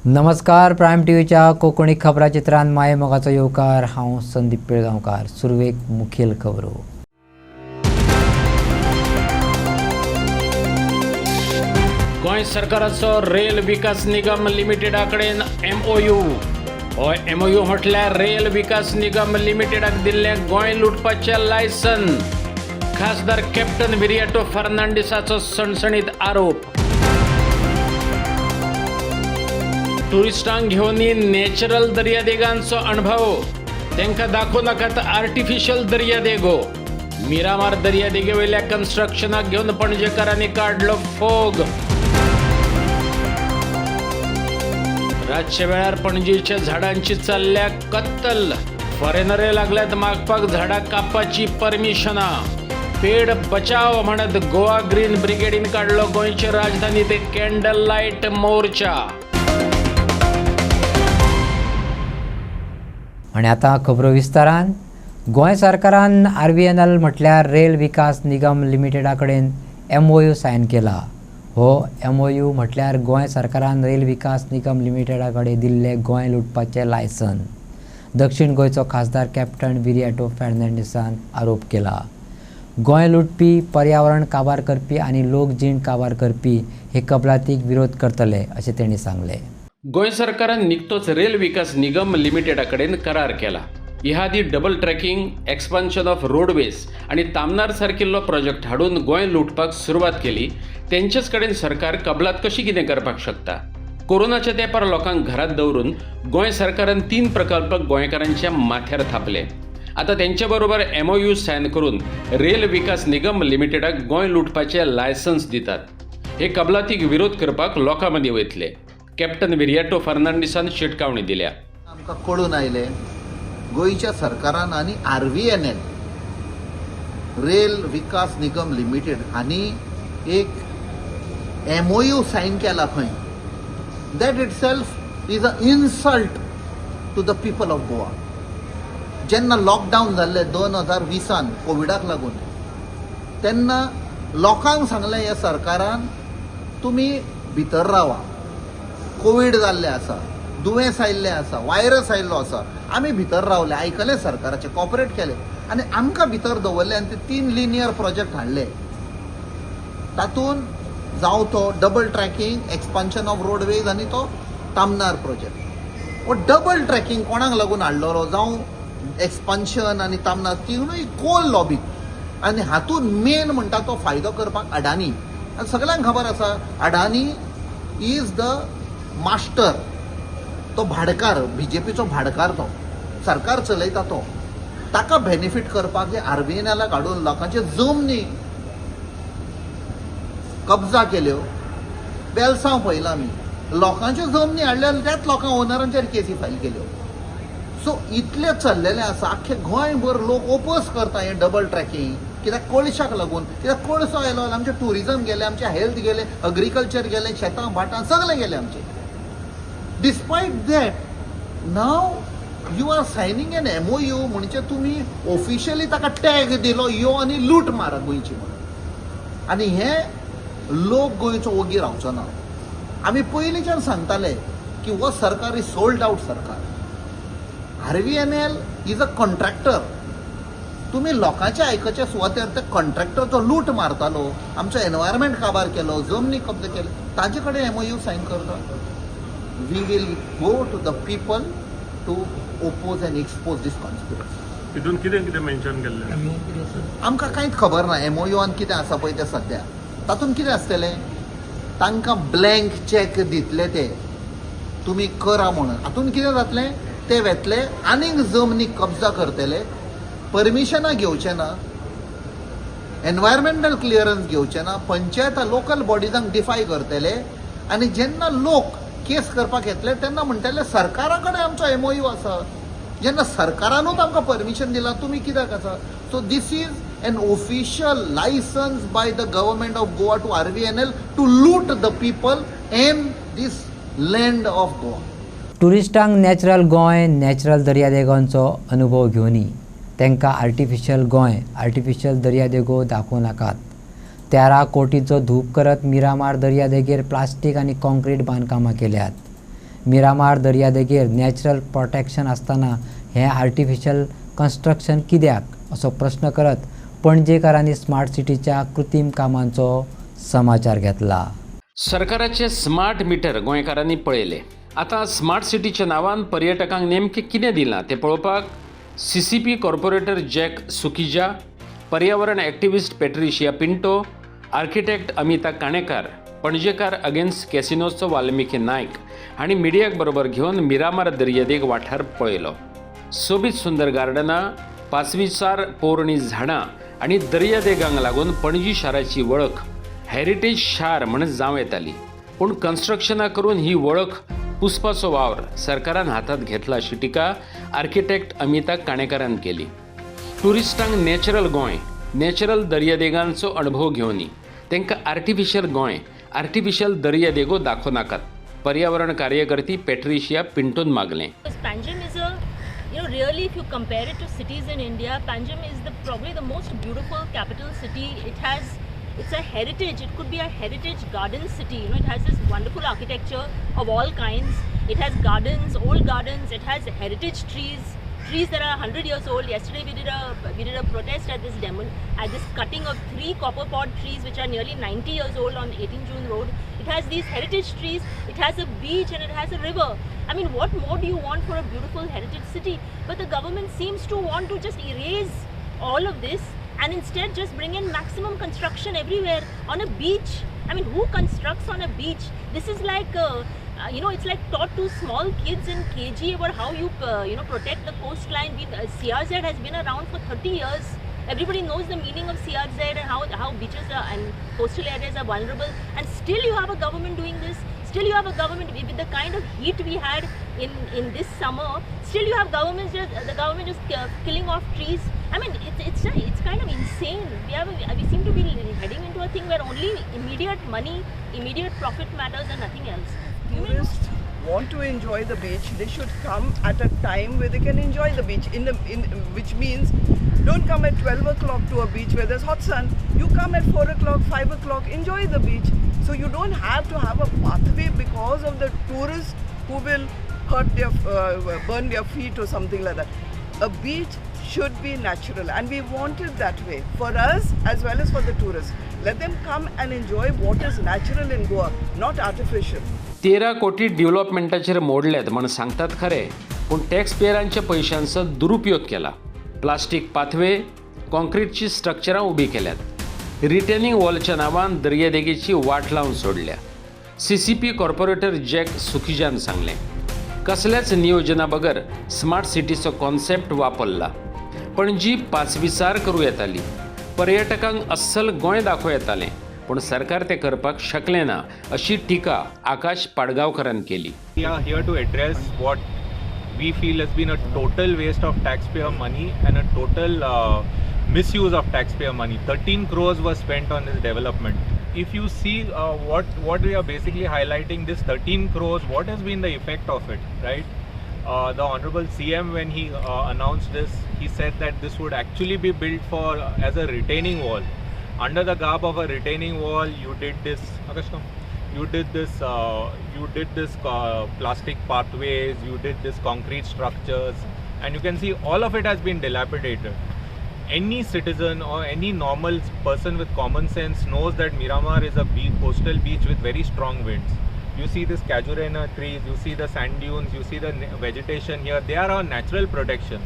नमस्कार. प्रायम टीव्हीच्या कोकणी खबराचित्रांत माये मोगाचो येवकार. हांव संदीप पिळगांवकार. सुरवेक मुखेल खबरो. गोंय सरकाराचो रेल विकास निगम लिमिटेडा कडेन MOU. हो MOU म्हटल्यार रेल विकास निगम लिमिटेडाक दिल्लें गोंय लुटपाचें लायसन. खासदार कॅप्टन विरियाटो फर्नांडिसाचो सणसणीत आरोप. टुरिस्टांक घेवन नॅचरल दर्यादेगांचो अणभव. तांकां दाखोव नाकात आर्टिफिशियल दर्यादेगो. मिरामार दर्यादेगे वयल्या कन्स्ट्रक्शनाक घेवन पणजेकारांनी काडलो फोग. रातचे वेळार पणजेच्या झाडांची चल्ल्या कत्तल. फॉरेनरे लागल्यात मागपाक झाडां कापपाची परमिशनां. पेड बचाव म्हणत गोवा ग्रीन ब्रिगेडीन काडलो गोंयचे राजधानीत कॅन्डल लायट मोर्चा. आनी आतां खबरो विस्तारान. गोंय सरकारान RVNL म्हटल्यार रेल विकास निगम लिमिटेडा कडेन MOU सायन केला. हो MOU म्हटल्यार गोंय सरकारान रेल विकास निगम लिमिटेडा कडेन दिल्लें गोंय लुटपाचें लायसन. दक्षिण गोंयचो खासदार कॅप्टन विरियाटो फर्नांडिसान आरोप केला. गोंय लुटपी, पर्यावरण काबार करपी आनी लोकजीण काबार करपी हे कबलातीक विरोध करतले अशें तांणी सांगलें. गोंय सरकारान निकतोच रेल विकास निगम लिमिटेडा कडेन करार केला. ह्या आदी double tracking, expansion of roadways आणि तामनार सारकिल्लो प्रोजेक्ट हाडून गोंय लुटपाक सुरवात केली. तेंचेच कडेन सरकार कबलात कशी कितें करपाक शकता? कोरोनाच्या तेंपार लोकांक घरात दवरून गोंय सरकारान 3 प्रकल्प गोंयकारांच्या माथ्यार थापले. आतां तेंच्या बरोबर MOU सायन करून रेल विकास निगम लिमिटेडाक गोंय लुटपाचें लायसन्स दितात. हे कबलातीक विरोध करपाक लोकां मदीं वयतले. कॅप्टन विरियाटो फर्नांडिसान शिटकावणी दिल्या. आमकां कळून आयलें गोंयच्या सरकारान आनी RVNL रेल विकास निगम लिमिटेड हांणी एक MOU सायन केला खंय. That itself is a insult to the people of Goa. जेन्ना लॉकडावन जाल्लें 2020 कोविडाक लागून, तेन्ना लोकांक सांगलें ह्या सरकारान तुमी भितर रावा. कोविड जाल्लें आसा, दुयेंस आयिल्लें आसा, वायरस आयिल्लो आसा, आमी भितर रावले, आयकलें सरकाराचें, कॉपरेट केलें आनी आमकां भितर दवरलें आनी ते 3 लिनियर प्रोजेक्ट हाडले. तातूंत जावं तो double tracking, expansion of roadways आनी तो तामनार प्रोजेक्ट. हो डबल ट्रॅकिंग कोणाक लागून हाडलेलो? जावं एक्सपान्शन आनी तामनार, तिनूय कोल लॉबी. आनी हातूंत मेन म्हणटा तो फायदो करपाक अडानी. आनी सगळ्यांक खबर आसा अडानी इज द मास्टर. तो भाडकार, BJPचो भाडकार, तो सरकार चलयता तो. ताका बेनिफीट करपाक RVNLाक हाडून लोकांचे जमनी कब्जा केल्यो. बेलसांव पळयलां आमी, लोकांच्यो जमनी हाडल्यो आनी त्याच लोकां ओनरांचेर केसी फायल केल्यो. सो इतलें चल्लेलें आसा. आख्खे गोंयभर लोक ओपोज करता हें डबल ट्रॅकिंग. कित्याक कळशाक लागून. कित्याक कळसो आयलो, आमचें टुरिजम गेलें, आमचें हेल्थ गेलें, अग्रिकल्चर गेलें, शेतां भाटां सगळें गेलें आमचें. Despite that, now you are signing an MOU म्हणजे तुम्ही ऑफिशियली ताका टॅग दिलो यो आनी लूट मारा गोंयची म्हणून. आनी हे लोक गोंयचो ओगी रावचो ना. आमी पयलींच्यान सांगताले की हो सरकार इज सोल्ड आउट सरकार. RVNL is a contractor. तुम्ही लोकांचे आयकचे सुवातेर ते कॉन्ट्रॅक्टरचो लूट मारतालो, आमचो एनवायरमेंट काबार केलो, जमनी कब्जा केले, ताजे कडेन MOU सायन करता. We will go to the people to oppose and expose this conspiracy. तितून कितें मेन्शन केल्लें आमकां कांयच खबर ना. MOUआन कितें आसा पळय तें सद्या. तातूंत कितें आसतलें? तांकां ब्लँक चॅक दितले ते, तुमी करा म्हणून. हातूंत कितें जातलें? ते वेतले आनीक जमनी कब्जा करतले, परमिशनां घेवचे ना, एनवायरमेंटल क्लियरन्स घेवचे ना, पंचायत लोकल बॉडीजांक डिफाय करतले. आनी जेन्ना लोक केस करपाक येतले तेन्ना म्हणटले सरकारा कडेन आमचो MOU आसा. जेन्ना सरकारानूच आमकां परमिशन दिला, तुमी कित्याक आसा? So this is an official licence by the government of Goa to RVNL to loot the people in this land of Goa. टुरिस्टांक नॅचरल गोंय, नॅचरल दर्यादेगांचो अनुभव घेवनी तांकां आर्टिफिशियल गोंय, आर्टिफिशियल दर्यादेगो दाखोव नाकात. 13 कोटीचो धूप करत मिरामार दर्यादेगेर प्लास्टीक आनी कॉन्क्रीट बांदकामां केल्यात. मिरामार दर्यादेगेर नॅचरल प्रोटेक्शन आसतना हें आर्टिफिशियल कन्स्ट्रक्शन कित्याक असो प्रश्न करत पणजेकारांनी स्मार्ट सिटीच्या कृत्रीम कामांचो समाचार घेतला. सरकाराचे स्मार्ट मिटर गोंयकारांनी पळयले. आतां स्मार्ट सिटीच्या नांवान पर्यटकांक नेमकें कितें दिलां तें पळोवपाक CCP कॉर्पोरेटर जॅक सुकिजा, पर्यावरण activist Patricia Pinto, architect Amita Kanekar, पणजेकार अगेन्स्ट कॅसिनोचो वाल्मिकी नायक हांणी मिडियाक बरोबर घेवन मिरामार दर्यादेग वाठार पळयलो. सोबीत सुंदर गार्डनां, पासवीचार पोरणी झाडां आनी दर्यादेगांक लागून पणजी शाराची वळख हेरिटेज शार म्हण जावं येताली. पूण कन्स्ट्रक्शनां करून ही वळख पुसपाचो वावर सरकारान हातांत घेतला अशी टिका आर्किटेक्ट अमिता काणेकारान केली. ट्युरिस्टांक नॅचरल गोंय, नॅचरल दर्यादेगांचो अणभव घेवनी, तांकां आर्टिफिशियल गोंय, आर्टिफिशियल दर्यादेगो दाखोव नाकात, पर्यावरण कार्यकर्ती पॅट्रिशिया पिंटोन मागलें. Panjim is a, really if you compare it to cities in India, Panjim is probably the most beautiful capital city. It's a heritage. It could be a heritage garden city. It has this wonderful architecture of all kinds. It has gardens, old gardens. It has heritage trees that are 100 years old. Yesterday we did a protest at this cutting of 3 copper pod trees which are nearly 90 years old on 18 June Road. It has these heritage trees. It has a beach and it has a river. I mean, what more do you want for a beautiful heritage city? But the government seems to want to just erase all of this and instead just bring in maximum construction everywhere on a beach. I mean, who constructs on a beach? This is like, it's like taught to small kids in KG about how you, protect the coastline. CRZ has been around for 30 years. Everybody knows the meaning of CRZ and how beaches and coastal areas are vulnerable. And still you have a government doing this. Still you have a government with the kind of heat we had in this summer. Still you have the government just killing off trees. I mean, it's kind of insane. We seem to be heading into a thing where only immediate money, immediate profit matters and nothing else. Tourists want to enjoy the beach. They should come at a time where they can enjoy the beach. Which means don't come at 12 o'clock to a beach where there's hot sun. You come at 4 o'clock, 5 o'clock, enjoy the beach. So you don't have to have a pathway because of the tourists who will burn their feet or something like that. A beach should be natural and we want it that way for us as well as for the tourists. Let them come and enjoy what is natural in Goa, not artificial. 13 कोटी डेव्हलपमेंटाचेर मोडल्यात म्हण सांगतात खरे, पूण tax पेयरांच्या पैशांचो दुरुपयोग केला. Plastic pathway, कॉन्क्रीटची स्ट्रक्चरां उबी केल्यात. रिटेनिंग वॉलच्या नांवान दर्यादेगेची वाट लावन सोडल्या. CCP कॉर्पोरेटर जॅक सुकिजान सांगलें. कसल्याच नियोजना बगर स्मार्ट सिटीचो कॉन्सेप्ट वापरला. पणजी पासवीचार करूं येताली, पर्यटकांक अस्सल गोंय दाखोव येतालें, पूण सरकार ते करपाक शकलें ना अशी टिका आकाश पाडगांवकारान केली. We are here to address what we feel has been a total waste of taxpayer money and a total misuse of taxpayer money. 13 crores was spent on this development. If you see what we are basically highlighting, this 13 crores, what has been the effect of it, right? The Honorable CM, when he announced this, he said that this would actually be built as a retaining wall. Under the garb of a retaining wall, you did this. You did this plastic pathways. You did this concrete structures, and you can see all of it has been dilapidated. Any citizen or any normal person with common sense knows that Miramar is a coastal beach with very strong winds. You see this casuarina trees, you see the sand dunes, you see the vegetation here. They are our natural protection.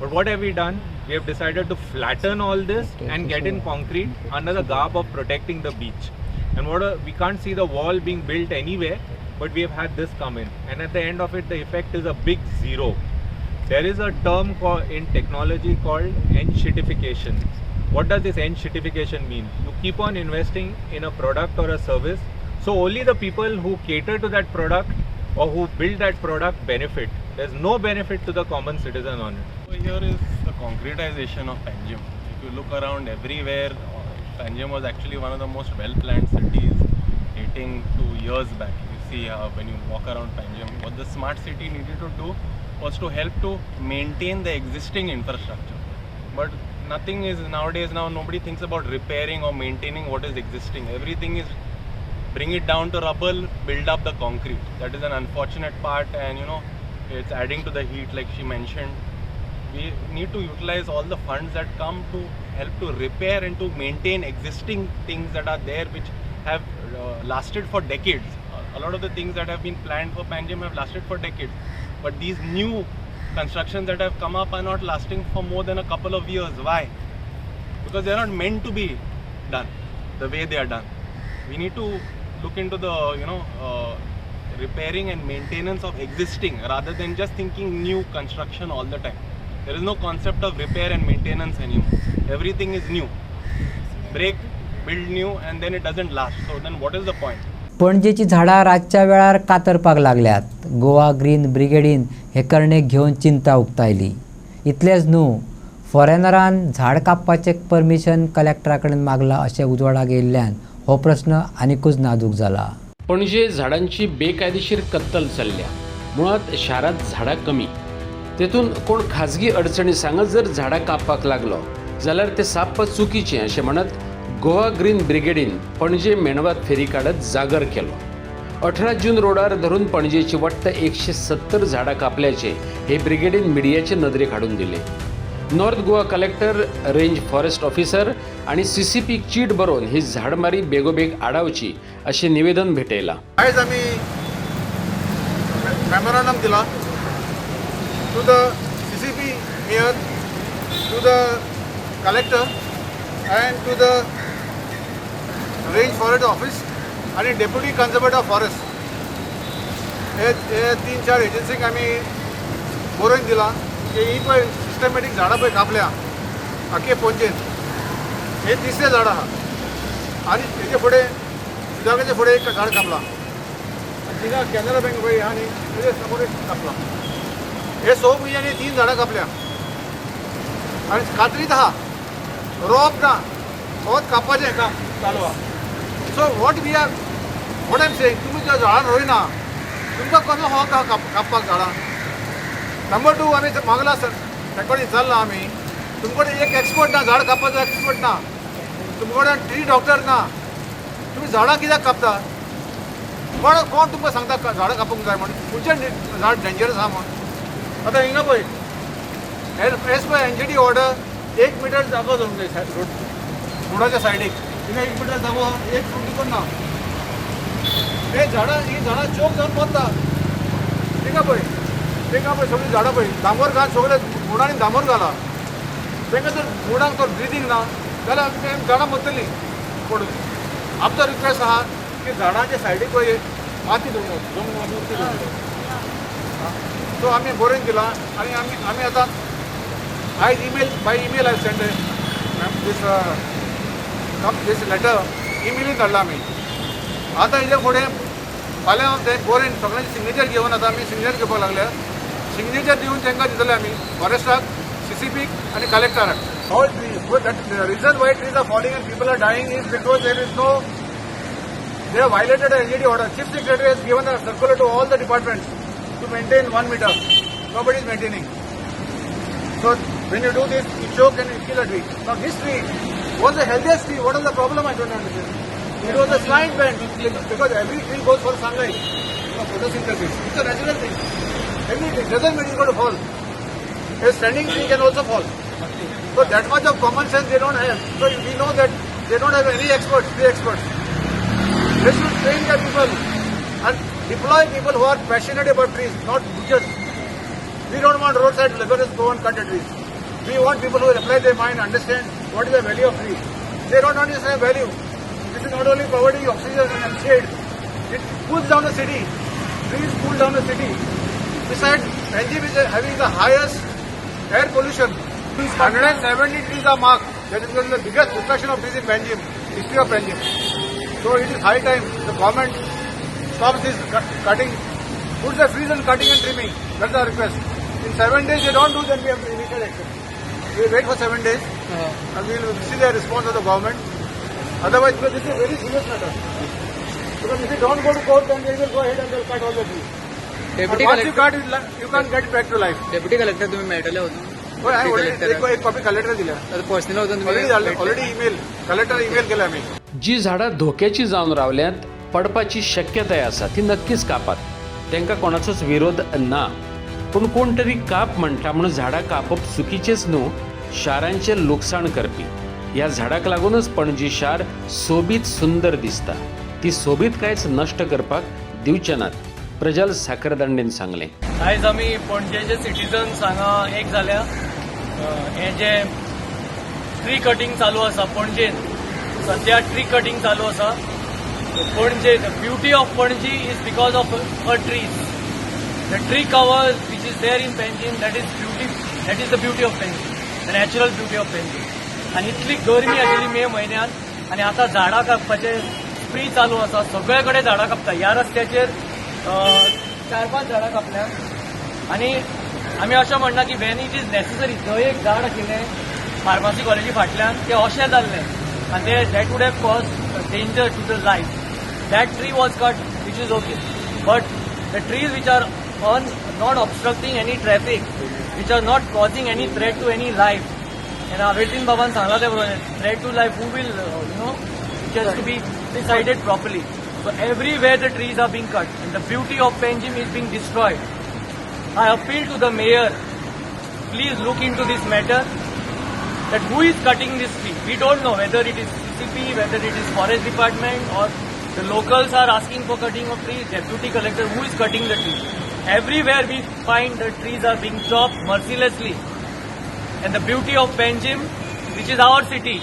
But what have we done? We have decided to flatten all this and get in concrete under the garb of protecting the beach. And we can't see the wall being built anywhere, but we have had this come in. And at the end of it, the effect is a big zero. There is a term in technology called enshittification. What does this enshittification mean? You keep on investing in a product or a service, so only the people who cater to that product or who build that product benefit. There's no benefit to the common citizen on it. So here is the concretization of Panjim. If you look around everywhere, Panjim was actually one of the most well-planned cities dating to years back. You see when you walk around Panjim, what the smart city needed to do was to help to maintain the existing infrastructure. But nothing is nowadays, nobody thinks about repairing or maintaining what is existing. Everything is bring it down to rubble, build up the concrete. That is an unfortunate part, and it's adding to the heat like she mentioned. We need to utilize all the funds that come to help to repair and to maintain existing things that are there which have lasted for decades. A lot of the things that have been planned for Panjim have lasted for decades, but these new constructions that have come up are not lasting for more than a couple of years. Why? Because they are not meant to be done the way they are done. We need to look into the repairing and maintenance of existing rather than just thinking new construction all the time. There is no concept of repair and maintenance anymore. Everything is new. Break, build new, and then it doesn't last. So then what is the point? पणजेची झाडां रातच्या वेळार कातरपाक लागल्यात. Goa green ब्रिगेडीन हे करणे घेवन चिंता उक्तायली. इतलेंच न्हू, फॉरेनरान झाड कापपाचें परमिशन कलेक्टरा कडेन मागलां अशें उजवाडाक येयल्ल्यान हो प्रस्न आनिकूच नाजूक जाला. पणजे झाडांची बेकायदेशीर कत्तल चल्ल्या. मुळात शारांत झाडां कमी, तेतून कोण खाजगी अडचणी सांगत जर झाडां कापपाक लागलो जाल्यार ते साप्प चुकीचें अशें म्हणत गोवा ग्रीन ब्रिगेडीन पणजे मेणवात फेरी काडत जागर केलो. 18 जून रोडार धरून पणजेची वट्ट 170 झाडां कापल्याचे हे ब्रिगेडीन मिडियाचे नदरेक हाडून दिले. North Goa collector, range forest officer आणि CCP चीट बरोवन ही झाडमारी बेगोबेग आडावची असे निवेदन भेटयला. आयज आमी मेमोरंडम दिला to the CCP mayor, to the collector and to the range forest office आणि डेप्युटी कन्झर्वेटर ऑफ फॉरेस्ट हे 3-4 एजन्सीक आमी बरोवन दिला की ही पळय सिस्टमॅटीक झाडां पळय कापल्या आख्खे पणजेन, हे 300 झाडां आहा आनी तेजे फुडें सुदागराचे फुडें एक झाड कापला, थिंगा कॅनरा बँक पळय आहा न्ही तेजे समोर एक कापला. हे 100 भुरग्यांनी 3 झाडां कापल्या आनी कात्रीत आहा, रोप ना, होत कापपाचें काम चालू आहा. So what I am saying, तुमी त्या झाडान रोयना, तुमकां कसो हो कापपाक झाडां. नंबर 2 आमी मागला सर तेकडे विचारला आमी, तुमचे कडेन एक एक्सपर्ट ना, झाड कापपाचो एक्सपर्ट ना, तुमचे कडेन ट्री डॉक्टर ना, तुमी झाडां कित्याक कापता. कोण तुमकां सांगता झाडां कापूंक जाय म्हणून, खंयचें झाड डेंजरस आहा म्हण. आतां हिंगा पळय as per NGT order 1 metre जागो दवरूंक जाय रोडाच्या सायडीक, थिंगा 1 मीटर जागो एक फूट दुखून ना. ही झाडां चोक जावन मरता. थिंगा पळय सगळीं झाडां पळय दामोर घाल, सगळे मुडांनी दामोर घाला. तांकां जर मुडांक तर ब्रिदींग ना जाल्यार झाडां मरतलीं. पूण आमचो रिक्वेस्ट आहा की झाडांच्या सायडीक पळय माती दवरप. सो आमी बरोवन दिला आनी आमी आतां आयज email I sent this letter emailin धाडला आमी. आतां हेजे फुडें फाल्यां ते बरोवन सगळ्यांची सिग्नेचर घेवन आतां आमी सिग्नेचर घेवपाक लागल्या. सिग्नेचर दिवन तांकां दितले आमी फॉरेस्टाक, CCP आनी कलेक्टराक. All trees, reason why trees are falling and people are dying is because there is no, they have violated an NGT order. Chief Secretary has given a circular to all the departments to maintain 1 meter. Nobody is maintaining. So when you do this, you choke and you kill a tree. Now this tree was the healthiest tree. What is the problem? I don't understand. It was a slant bend because every tree goes for sunlight, photosynthesis. It's a natural thing. Every tree doesn't mean it's going to fall. A standing tree can also fall. So that much of common sense they don't have. So we know that they don't have any experts, tree experts. They should train the people and deploy people who are passionate about trees, not butchers. We don't want roadside laborers to go and cut the trees. We want people who will apply their mind, understand what is the value of trees. They don't understand value. This is not only providing oxygen and shade, it cools down the city. Trees cool down the city. Besides, Panjim is having the highest air pollution. 170 trees are marked. That is the biggest destruction of trees in Panjim, history of Panjim. So it is high time the government stops this cutting, puts the freeze on cutting and trimming. That's our request. In 7 days they don't do, then we have to initiate action. We will wait for 7 days and we will see the response of the government. Otherwise, because this is a very serious matter. Because if you don't go to court, then they will go ahead and they will cut all the trees. Deputy once you cut it, you can't get it back to life. Deputy collector तुम्ही मेळटले होतो. एक copy collector दिल्या. Personal होतो already email collector email केला आम्ही. जी झाडां धोक्याची जावन रावल्यात पडपाची शक्यताय आसा ती नक्कीच कापात. तांकां कोणाचोच विरोध ना, पूण कोण तरी काप म्हणटा म्हूण झाडां कापप चुकीचेंच न्हू. शारांचें लुकसाण करपी ह्या झाडाक लागूनच पणजी शार सोबीत सुंदर दिसता. ती सोबीतकायच नश्ट करपाक दिवचे नात, प्रजल साखरदांडेन सांगलें. आयज आमी पणजेचे सिटीजन्स हांगा एक जाल्या. हे जे ट्री कटींग चालू आसा पणजेन, सध्या ट्री कटींग चालू आसा. Ponnje the beauty of Panaji is because of her trees. The tree cover which is there in Panjim, that is the beauty of Panjim, the natural beauty of Panjim. आनी इतली गरमी आशिल्ली मे म्हयन्यात आनी आतां झाडां कापपाचे स्प्री चालू आसा. सगळे कडेन झाडां कापता. ह्या रस्त्याचेर 4-5 झाडां कापल्यात. आनी आमी अशें म्हणना की वेन इट इज नेसेसरी. थंय एक झाड आशिल्लें फार्मासी कॉलेजी फाटल्यान, तें अशें जाल्लें आनी that would have cause danger to the life. That tree was cut, which is okay. But the trees which are not obstructing any traffic, which are not causing any threat to any life. And Avedin Baban सांगला ते बरोबर, threat to life, who will, which has to be decided properly. So everywhere the trees are being cut and the beauty of Panjim is being destroyed. I appeal to the mayor, please look into this matter, that who is cutting this tree. We don't know whether it is CCP, whether it is forest department, or the locals are asking for cutting of trees. Deputy collector, who is cutting the trees? Everywhere we find the trees are being chopped mercilessly. And the beauty of Panjim, which is our city,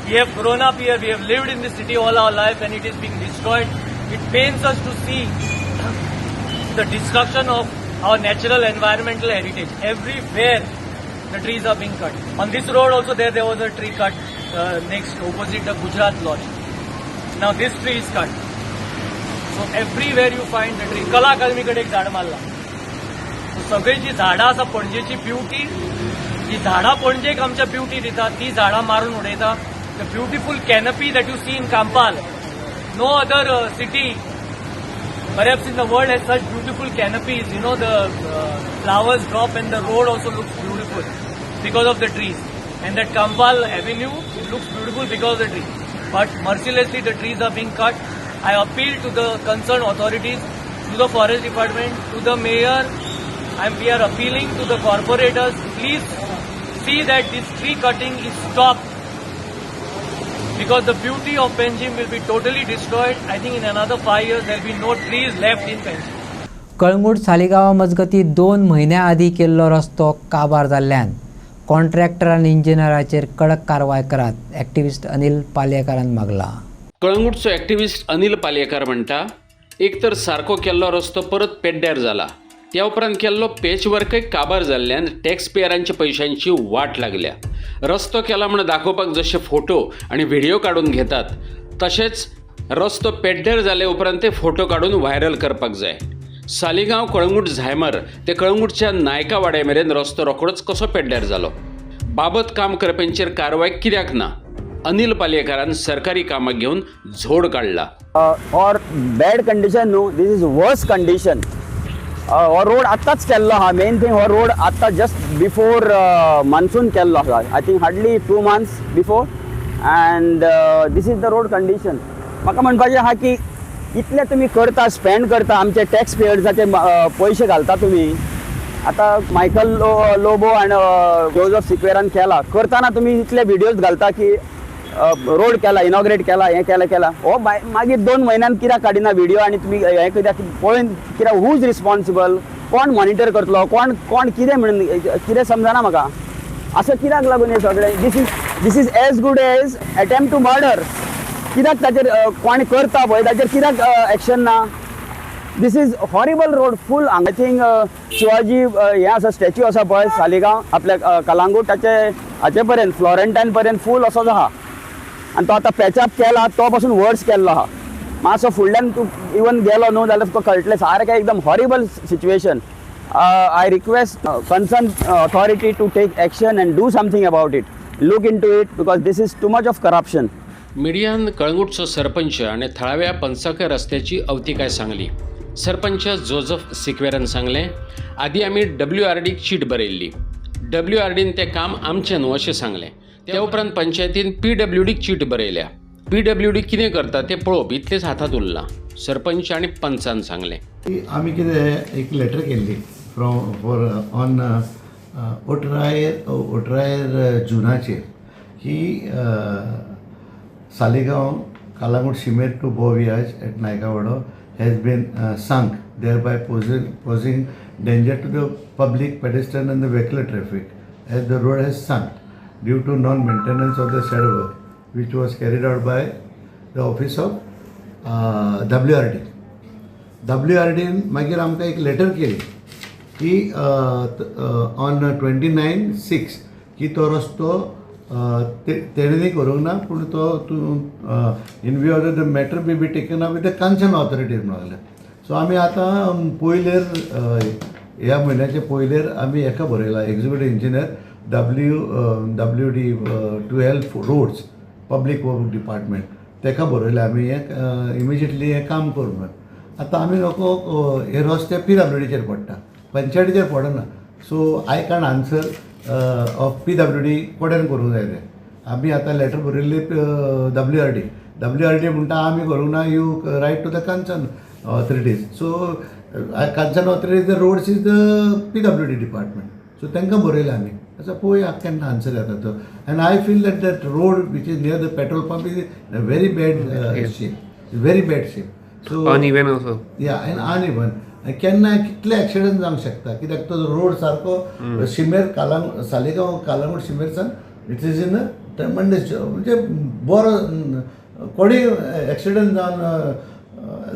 we have grown up here, we have lived in this city all our life, and it is being destroyed. It pains us to see the destruction of our natural environmental heritage. Everywhere the trees are being cut. On this road also there was a tree cut next opposite the Gujarat Lodge. Now this tree is cut. So everywhere you find the tree. कला अकादमीकडे एक झाड मारला. So सगळी जी झाडां आसा पणजेची beauty, जी झाडां पणजेक आमच्या beauty दिता, ती झाडां मारून उडयता. The beautiful canopy that you see in Kampal, no other city perhaps in the world has such beautiful canopies. You know, the flowers drop and the road also looks beautiful because of the trees. And that Kampal Avenue, it looks beautiful because of the trees. But mercilessly the trees are being cut. I appeal to the concerned authorities, to the forest department, to the mayor, and we are appealing to the corporators, please see that this tree cutting is stopped, because the beauty of Panjim will be totally destroyed. I think in another 5 years there will be no trees left in Panjim. Calangute सालिगांवा मजगती 2 म्हयन्या आदी केल्लो रस्तो काबार जाल्ल्यान contractor आनी इंजिनियराचेर कडक कारवाय करात, एक्टिव्हिस्ट अनिल पालयेकारान मागला. कळंगूटचो एक्टिव्हिस्ट अनिल पालयेकार म्हणटा, एक तर सारको केल्लो रस्तो परत पेड्ड्यार जाला, त्या उपरांत केल्लो पॅचवर्कय काबार जाल्ल्यान टॅक्स पेयरांच्या पयशांची वाट लागल्या. रस्तो केला म्हण दाखोवपाक जशे फोटो आनी व्हिडिओ काडून घेतात, तशेंच रस्तो पेड्ड्यार जाले उपरांत ते फोटो काडून व्हायरल करपाक जाय. सालिगांव कळंगूट झायमर ते कळंगूटच्या नायका वाड्या मेरेन रस्तो रोखडोच कसो पेड्ड्यार जालो? बाबत काम करप्यांचेर कारवाय कित्याक ना? अनिल पालयेकारान सरकारी कामाक घेवन झोड काडला. और बॅड कंडिशन न्हू, दीस इज वर्स कंडिशन. हो रोड आत्ताच केल्लो आहा. मेन थिंग हो रोड आत्ता जस्ट बिफोर मान्सून केल्लो आहा. I think hardly 2 months before. And this is the road condition. म्हाका म्हणपाचें आहा की इतले तुमी करता, स्पेंड करता, आमचे टॅक्स पेयर्साचे पयशे घालता तुमी. आतां मायकल लोबो आनी जोझफ सिक्वेरान केला, करतना तुमी इतले व्हिडियोज घालता की रोड केला, इनॉग्रेट केला, हें केला. हो मागीर 2 म्हयन्यान कित्याक काडिना व्हिडिओ? आनी तुमी हें कित्याक पळोवन कित्याक हू इज रिस्पॉन्सिबल? कोण मॉनिटर करतलो? कोण कितें म्हणून कितें समजना म्हाका. असं कित्याक लागून हें सगळें? This is as good as attempt to murder. कित्याक ताचेर कोण करता पळय ताचेर कित्याक एक्शन ना? This is horrible road full. I think Shivaji हें आसा, स्टॅच्यू आसा पळय सालिगांव आपल्या कलांगूट, हाचे पर्यंत फ्लोरेंटायन पर्यंत फूल असोच आहा. आनी तो आतां पॅचअप केला, तो पासून वर्स केल्लो आहा. मातसो फुडल्यान तूं इवन गेलो न्हू जाल्यार तुका कळटलें सारकें एकदम horrible situation. I request concern authority to take action and do something about it. Look into it because this is too much of corruption. मिडियान कळंगूटचो सरपंच आनी थळाव्या पंचाकर रस्त्याची अवतिकाय सांगली. सरपंच जोझफ सिक्वेरान सांगलें, आदी आमी WRDक चीट बरयल्ली. WRDन तें काम आमचें न्हू अशें सांगलें. त्या उपरांत पंचायतीन PWDक चीट बरयल्या. PWD कितें करता तें पळोवप इतलेंच हातांत उरलां. सरपंच आनी पंचान सांगलें. आमी कितें एक लेटर केल्ली फॉर ऑन ओटरायर जुनाचेर ही सालिगांव कालांगूट शिमेर टू बोवियाज at Naikawado has been sunk, thereby posing danger to the public, pedestrian and the vehicular traffic, as the road has sunk due to non-maintenance of the said work, which was carried out by the office of WRD. WRD मागीर आमकां एक letter केली की on 29/6 की तो रस्तो तेणेंनी करूंक ना, पूण तो in view of the matter be taken up with the concern authorities म्हणून लागले. सो आमी आतां पयलेर ह्या म्हयन्याचे पयलेर आमी हेका बरयला executive engineer WD 12 roads public work department तेका बरयलें आमी हें इमिजिएटली हें काम करूं म्हणून. आतां आमी नको हे रस्ते PWDचेर पडटा, पंचायतीचेर पडना. So I can answer of PWD codeine करूंक जाय तें. आमी आतां लेटर बरयल्ली WRD म्हणटा आमी करूंक ना, you write to the concern authorities. So concern authorities the roads is the PWD department. So तांकां बरयलें आमी. असो पळोवया केन्ना आन्सर येता तो. And I feel that road which is near the petrol pump is in very bad shape, very bad shape. So uneven also. Yeah and uneven. केन्ना कितले एक्सिडंट जावंक शकता, कित्याक तो रोड सारको शिमेर सालिगांव कालांगूट शिमेरसान इट इज इन ट्रेमंडस, म्हणजे बरो कोणी एक्सिडंट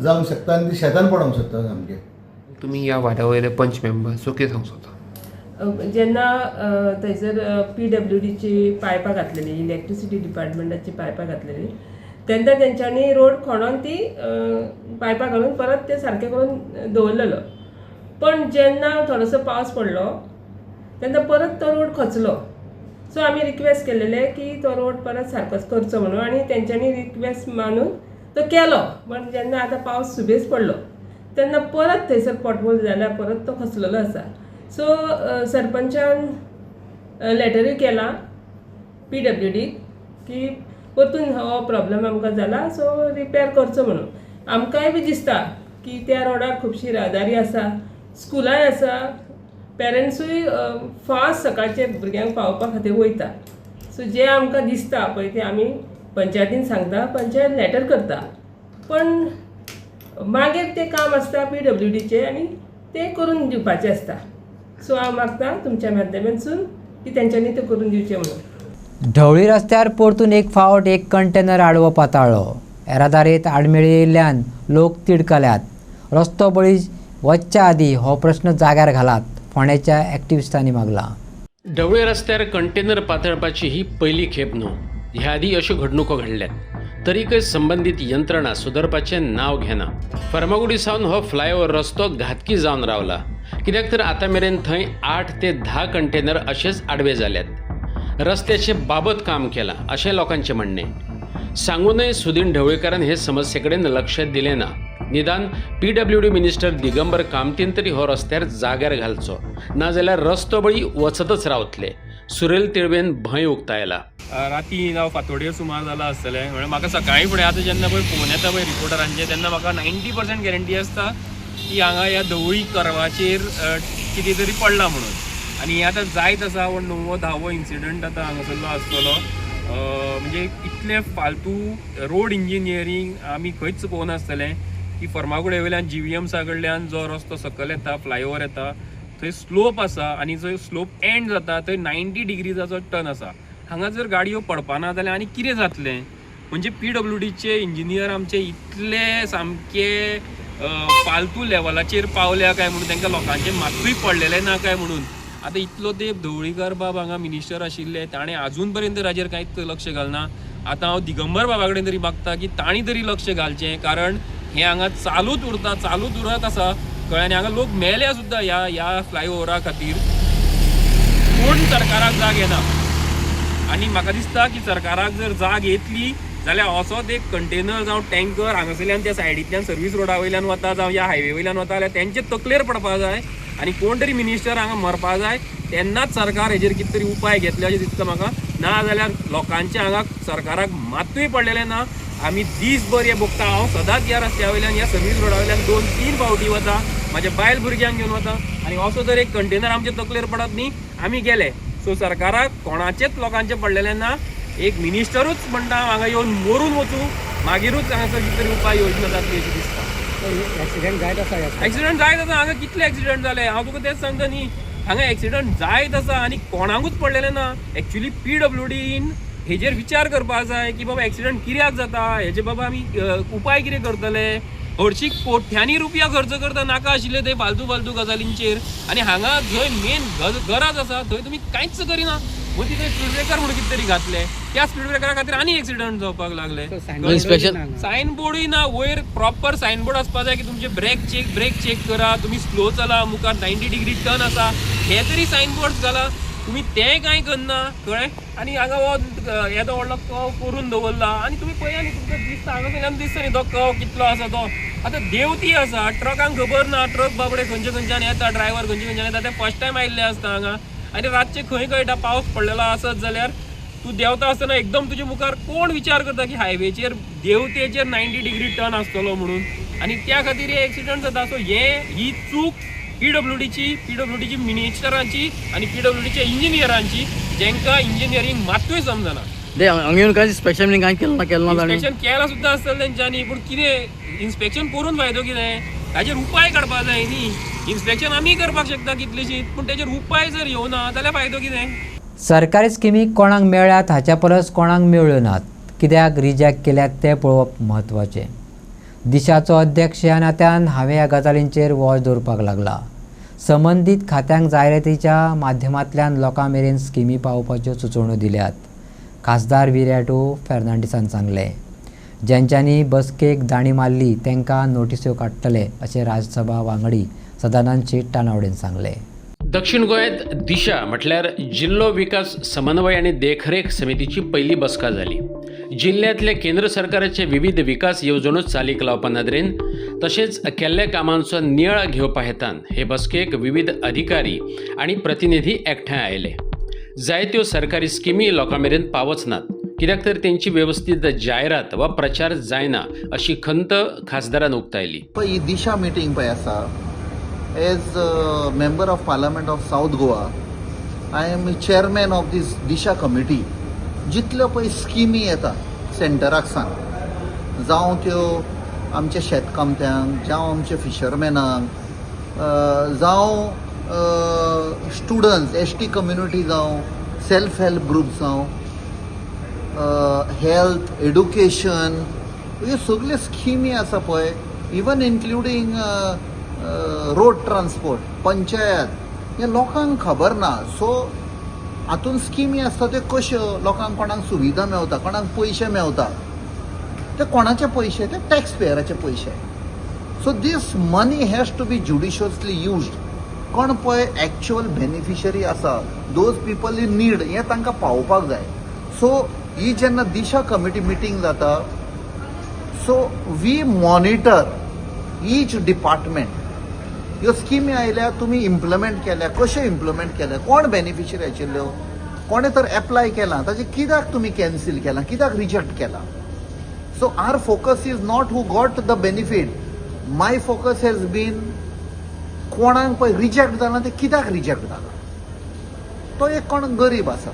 जावंक शकता आनी शेतान पडोंक शकता सामकें. तुमी ह्या वाड्या वयले पंच मेंबर, सो कितें सांगूंक सोदता? जेन्ना थंयसर PWDची पायपां घातलेली, इलेक्ट्रिसिटी डिपार्टमेंटाची पायपां घातलेली, तेन्ना तेंच्यांनी रोड खणून ती पायपां घालून परत ते सारकें करून दवरलेलो. पण जेन्ना थोडोसो पावस पडलो तेन्ना परत तो रोड खचलो. सो आमी रिक्वेस्ट केलेले की तो रोड परत सारकोच करचो म्हणून, आनी तेंच्यांनी रिक्वेस्ट मानून तो केलो. पण जेन्ना आतां पावस सुबेज पडलो तेन्ना परत थंयसर पोटहोल जाल्यार परत तो खचलेलो आसा. सो सरपंचान लेटरूय केला PWD की परतून हो प्रॉब्लेम आमकां जाला, सो रिपेर करचो म्हणून. आमकांय बी दिसता की त्या रोडार खुबशी राहदारी आसा, स्कुलाय आसा, पेरंट्सूय फास्ट सकाळचे भुरग्यांक पावोवपा खातीर वयता. सो जे आमकां दिसता पळय ते आमी पंचायतीन सांगता, पंचायत लेटर करता. पण मागीर तें काम आसता PWDचें आनी तें करून दिवपाचें आसता. सो हांव मागता तुमच्या माध्यमांतसून की तेंच्यांनी तें करून दिवचें म्हणून. ढवळी रस्त्यार परतून एक फावट एक कंटेनर आडवो पाताळ्ळो. येरादारीत आडमेळी येयल्ल्यान लोक तिडकल्यात. रस्तो बळी वचच्या आदीं हो प्रश्न जाग्यार घालात, फोंडेच्या एक्टिविस्टांनी मागला. ढवळे रस्त्यार कंटेनर पातळपाची ही पहिली खेप न्हू. ह्या आदी अश्यो घडणुको घडल्यात, तरीकय संबंधीत यंत्रणा सुदारपाचें नांव घेना. फर्मागुडी सावन हो फ्लायओव्हर रस्तो घातकी जावन रावला, कित्याक तर आतां मेरेन थंय 8 ते 10 कंटेनर अशेच आडवे जाल्यात. रस्त्याचे बाबत काम केलां अशें लोकांचें म्हणणें. सांगूनय सुदीन ढवळेकारान हे समस्ये कडेन लक्ष दिलें ना. निदान PWD मिनिस्टर दिगंबर कामतीन तरी हो रस्त्यार जाग्यार घालचो, नाजाल्यार रस्तो बळी वचतच रावतले. सुरेल तिळवेन भंय उक्तायला. राती जावं फातोड्यो सुमार जाला आसतलें. म्हणजे म्हाका सकाळीं फुडें आतां जेन्ना पळय फोन येता पळय रिपोर्टरांचे, तेन्ना म्हाका 90% गॅरंटी आसता की हांगा ह्या ढवळी कर्वाचेर कितें तरी पडला म्हणून. आनी हे आतां जायत आसा, 9वो 10वो इन्सिडंट आतां हांगासरलो आसतलो. म्हणजे इतले फालतू रोड इंजिनियरींग आमी खंयच पळोवनासतले की फर्मागुडये वयल्यान GVMसा कडल्यान जो रस्तो सकयल येता, फ्लायओव्हर येता, थंय स्लोप आसा आनी जंय स्लोप एंड जाता थंय 90 डिग्रीजाचो टर्न आसा. हांगा जर गाडयो पडपाना जाल्यार आनी कितें जातलें? म्हणजे PWDचे इंजिनियर आमचे इतले सामके फालतू लेवलाचेर पावल्या काय म्हणून, तांकां लोकांचे मातूय पडलेले ना काय म्हणून. आतां इतलो ते ढवळीकर बाब हांगा मिनिस्टर आशिल्ले, ताणें आजून पर्यंत हाजेर कांयच लक्ष घालना. आतां हांव दिगंबर बाबा कडेन तरी मागता की तांणी तरी लक्ष घालचें, कारण हें हांगा चालूच उरता, चालूच उरत आसा कळ्ळें. आनी हांगा लोक मेल्या सुद्दां ह्या फ्लायओव्हरा खातीर. कोण सरकाराक जाग येना. आनी म्हाका दिसता की सरकाराक जर जाग येतली जाल्यार असोच एक कंटेनर जावं टँकर हांगासरल्यान त्या सायडींतल्यान सर्वीस रोडा वयल्यान वता जावं ह्या हायवे वयल्यान वता जाल्यार तेंचे तकलेर पडपा जाय आनी कोण तरी मिनिस्टर हांगा मरपा जाय. तेन्नाच सरकार हेजेर कितें तरी उपाय घेतले अशें दिसता म्हाका. ना जाल्यार लोकांचे हांगा सरकाराक मातूय पडलेलें ना आमी दीसभर हे भोगता. हांव सदांच ह्या रस्त्या वयल्यान ह्या सर्वीस रोडा वयल्यान 2-3 फावटी वता, म्हाज्या बायल भुरग्यांक घेवन वता, आनी असो जर एक कंटेनर आमच्या तकलेर पडत न्ही आमी गेले. सो सरकाराक कोणाचेच लोकांचे पडलेले ना. एक मिनिस्टरूच म्हणटा हांगा येवन मरून वचूं, मागीरूच हांगासर कितें तरी उपाय योजना जातली अशी दिसता. एक्सिडेंट जायत आसा एक्सिडेंट जायत आसा. हांगा कितले एक्सिडेंट जाले हांव तुका तेच सांगता न्ही. हांगा एक्सिडेंट जायत आसा आनी कोणाकूच पडलेले ना. एक्चुली PWDन हेजेर विचार करपाक जाय की बाबा एक्सिडेंट कित्याक जाता, हेजे बाबा आमी उपाय कितें करतले. हरशीं कोट्यांनी रुपया खर्च करता नाका आशिल्ले ते फालतू गजालींचेर, आनी हांगा जंय मेन गरज आसा थंय तुमी कांयच करिना. मग तिथे स्पीड ब्रेकर म्हणून कितें तरी घातले, त्या स्पीड ब्रेकरा खातीर आनी एक्सिडेंट जावपाक लागले. सायनबोर्डूय ना. वयर प्रॉपर सायनबोर्ड आसपाक जाय की तुमचे ब्रेक चेक करा, तुमी स्लो चला, मुखार 90 डिग्री टर्न आसा, हे तरी सायनबोर्ड घाला. तुम्ही तें कांय करना कळ्ळें. आनी हांगा हो येदो व्हडलो कव करून दवरला आनी तुमी पळया न्ही तुमकां दिसता हांगासरल्यान दिसता न्ही तो कव कितलो आसा तो. आतां देंवती आसा, ट्रकांक खबर ना ट्रक बाबडे खंयच्यान येता, ड्रायव्हर खंयच्यान येता, ते फर्स्ट टायम आयिल्ले आसता हांगा. आनी रातचे खंय कळटा पावस पडलेलो आसत जाल्यार तूं देंवता आसतना एकदम तुजे मुखार कोण विचार करता की हायवेचेर देंवतेचेर 90 डिग्री टर्न आसतलो म्हणून, आनी त्या खातीर हे एक्सिडेंट जाता. सो ही चूक PWDची मिनिस्टरांची आणि PWDच्या इंजिनियरांची, जांकां इंजिनियरींग मातूय समजना. इन्स्पेक्शन कांय केलं ना इन्स्पेक्शन केला सुद्धा आसतलें तेंच्यांनी, पूण कितें इन्स्पेक्शन करून फायदो कितें. हाजेर उपाय काडपाक जाय न्ही. इन्स्पेक्शन आमी करपाक शकता कितलीशीं, पूण तेजेर उपाय जर येवना जाल्यार फायदो कितें. सरकारी स्किमी कोणाक मेळ्ळ्यात हाच्या परस कोणाक मेळ्ळ्यो नात, कित्याक रिजेक्ट केल्यात तें पळोवप म्हत्वाचें. दिशाचो अध्यक्ष ह्या नात्यान हांवें ह्या गजालींचेर वॉच दवरपाक लागला. संबंदीत खात्यांक जायरातीच्या माध्यमांतल्यान लोकां मेरेन स्किमी पावोवपाच्यो सुचोवण्यो दिल्यात. खासदार विर्याटो फेर्नांडीसान सांगलें. ज्यांच्यांनी बसकेक दाणी मारली तांकां नोटिस्यो काडटले अशें राज्यसभा वांगडी सदानंद शेट टानावडेन सांगलें. दक्षिण गोंयांत दिशा म्हटल्यार जिल्लो विकास समन्वय आणि देखरेख समितीची पहिली बसका जाली. जिल्ह्यातले केंद्र सरकाराचे विविध विकास येवजण्यो चालीक लावपा नदरेन तशेंच केल्ल्या कामांचो नियाळ घेवपा हेतान हे बसकेक विविध अधिकारी आणि प्रतिनिधी एकठांय आयले. जायत्यो सरकारी स्किमी लोकां मेरेन पावच नात, कित्याक तर तेंची व्यवस्थीत जायरात वा प्रचार जायना अशी खंत खासदारान उक्तायली. ही दिशा मिटींग पळय आसा, as member of parliament of south Goa I am chairman of this Disha committee. जितल्यो पळय स्किमी येता सेंटराक सांग, जावं त्यो आमच्या शेतकामत्यांक, जावं आमच्या फिशरमॅनांक, जावं स्टुडंट्स ST कम्युनिटी, जावं सेल्फ हेल्प ग्रुप, जावं हेल्थ एड्युकेशन, ह्यो सगल्यो स्किमी आसा पळय, even including road transport, panchayat, हे लोकांक खबर ना. सो हातून स्किमी आसता त्यो कश्यो लोकांक कोणाक सुविधा मेळटा, कोणाक पयशे मेळटा, ते कोणाचे पयशे, ते टॅक्स पेयराचे पयशे. So this money has to be judiciously used. कोण पळय एक्च्युअल बेनिफिशरी आसा, दोज पीपल इन नीड, हें तांकां पावोवपाक जाय. सो ही जेन्ना दिशा कमिटी मिटींग जाता, so we monitor each department. ह्यो स्किमी आयल्या, तुमी इम्प्लिमेंट केल्या, कश्यो इम्प्लिमेंट केल्या, कोण बेनिफिशरी आशिल्ल्यो, कोणे तर एप्लाय केला, ताजें कित्याक तुमी कॅन्सील केलां, कित्याक रिजेक्ट केलां. So our focus is not who got the benefit. My focus has been कोणाक पळय रिजेक्ट जाला ते कित्याक रिजेक्ट जाला. तो एक कोण गरीब आसा,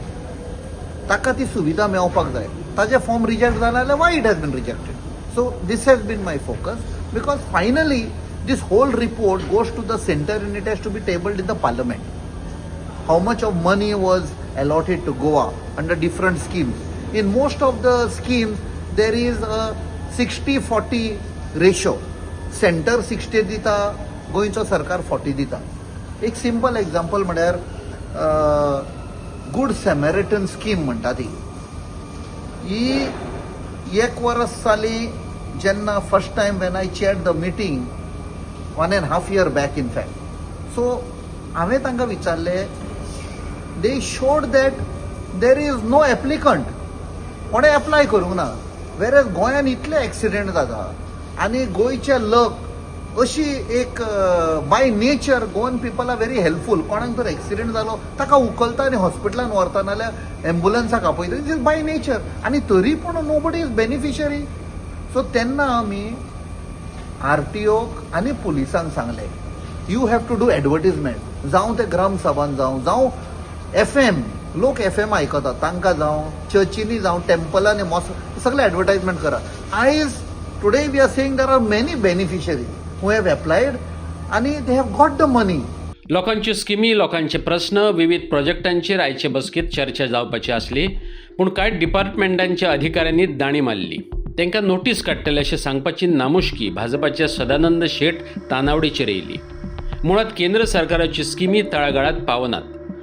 ताका ती सुविधा मेळपाक जाय, ताजे फॉर्म रिजेक्ट जाला जाल्यार why it has been rejected. So this has been my focus, because finally this whole report goes to the center and it has to be tabled in the parliament. How much of money was allotted to Goa under different schemes? In most of the schemes there is a 60-40 ratio. Center 60 dita, गोंयचो सरकार 40 दिता. एक simple example म्हळ्यार good Samaritan scheme म्हणटा ती. ही 1 वर्स जाली जेन्ना first time when I chaired the meeting 1.5 years back in fact. So हांवें तांकां विचारलें, they showed that there is no applicant, कोणें एप्लाय करूंक ना. वेरेज गोंयान इतले एक्सिडेंट जाता आनी गोंयचे लोक अशी एक by nature Goan people are very helpful. कोणाक जर एक्सिडेंट जालो ताका उखलता आनी हॉस्पिटलान व्हरता, नाल्यार एम्बुलन्साक आपयता. It is by nature. आनी तरी पूण नो बडी इज बेनिफिशरी. सो तेन्ना आमी RTOक आनी पुलिसांक सांगले you have to do advertisement, जावं ते ग्रामसभान जावं FM, लोक FM आयकतात तांकां जावं चर्चीनी जावं टेम्पलांनी सगळे एडवर्टायजमेंट करा. आयज today we are saying there are many beneficiary who have applied आनी they have got the money. लोकांची स्किमी, लोकांचे प्रश्न, विविध प्रोजेक्टांचेर आयचे बसकेत चर्चा जावपाची आसली, पूण कांय डिपार्टमेंटांच्या अधिकाऱ्यांनी दाणी मारली. तांकां नोटीस काडटले अशें सांगपाची नामुष्की भाजपाच्या सदानंद शेट तानावडेचेर येयली. मुळात केंद्र सरकाराची स्किमी तळागाळात पावनात.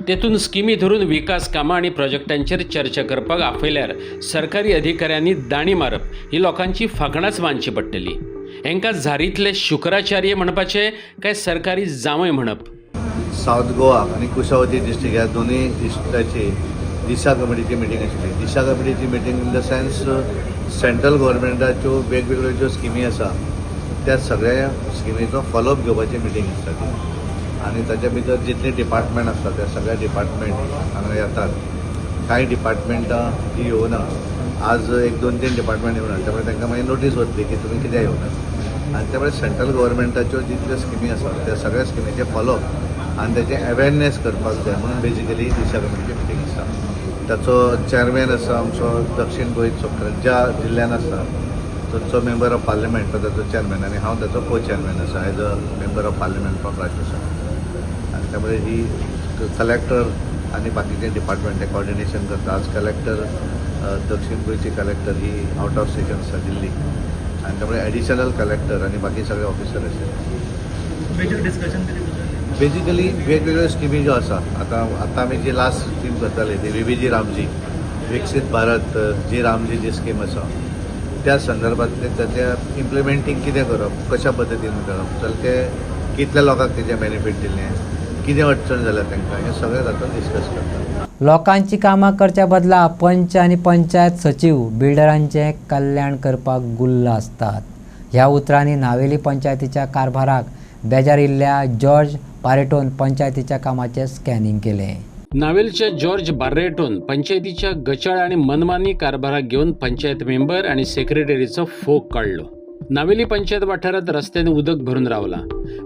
तेतून स्किमी धरून विकास कामां आनी प्रोजेक्टांचेर चर्चा करपाक आपयल्यार सरकारी अधिकाऱ्यांनी दाणी मारप ही लोकांची फांकणाच मानची पडटली. हांकां झारीतले शुक्राचार्य म्हणपाचे काय सरकारी जावंय म्हणप. साऊथ गोवा आणि कुशावती डिस्ट्रिक्ट ह्या दोन्ही डिस्ट्रिक्टाची दिशा कमिटीची मिटींग आशिल्ली. दिशा कमिटीची meeting in the sense central गव्हर्मेंटाच्यो वेगवेगळ्यो ज्यो स्किमी आसा त्या सगळ्या स्किमीचो फॉलोअप घेवपाची मिटींग आसता ती. आनी ताच्या भितर जितले डिपार्टमेंट आसता त्या सगळ्या डिपार्टमेंट हांगा येतात. कांय डिपार्टमेंटां ती येवना. आज 1-2-3 डिपार्टमेंट येवना, त्यामुळे तांकां मागीर नोटीस वतली की तुमी कित्याक येवना. आनी त्यामुळे सेंट्रल गव्हर्मेंटाच्यो जितल्यो स्किमी आसा त्या सगळ्या स्किमीचे फॉलोअप आनी तेचे अवेरनेस करपाक जाय म्हणून बेजिकली दिशा कमिटीची मिटींग आसा. ताचो चेअरमॅन आसा आमचो दक्षिण गोंयचो, ज्या जिल्ल्यान आसा थंयचो मेंबर ऑफ पार्लिमेंट तो ताचो चेअरमॅन आनी हांव ताचो को चेअरमॅन आसा as a member of parliament from Rajasthan. आनी त्यामुळे ही कलेक्टर आनी बाकीचे डिपार्टमेंट कॉर्डिनेशन करता. आज कलेक्टर दक्षिण गोंयची collector he out of station आसा दिल्ली आनी त्यामुळे एडिशनल कलेक्टर आनी बाकी सगळे ऑफिसर आसा. मेजर डिस्कशन बेजिकली वेगवेगळ्यो स्किमी ज्यो आसा आतां आमी जी लास्ट स्कीम करताली ती VBG रामजी, विकसीत भारत जी रामजी जी स्कीम आसा त्या संदर्भांतले त्याच्या इम्प्लिमेंटींग कितें करप, कशा पद्दतीन करप, जाल्यार ते कितल्या लोकांक तेजें बेनिफीट दिलें, कितें अडचण जाल्या तांकां, हें सगळें तातूंत डिस्कस करतात. लोकांची कामां करच्या बदला पंच आनी पंचायत सचिव बिल्डरांचें कल्याण करपाक गुल्ल आसतात. ह्या उतरांनी नावेली पंचायतीच्या कारभाराक बेजारिल्ल्या जॉर्ज बारेटोन पंचायतीच्या कामाचें स्कॅनिंग केलें. नावेलच्या जॉर्ज बार्रेटोन पंचायतीच्या गचाळ आणि मनमानी कारभाराक घेऊन पंचायत मेंबर आणि सेक्रेटरीचो फोग काढलो. नावेली पंचायत वाठारात रस्त्याने उदक भरून रावला.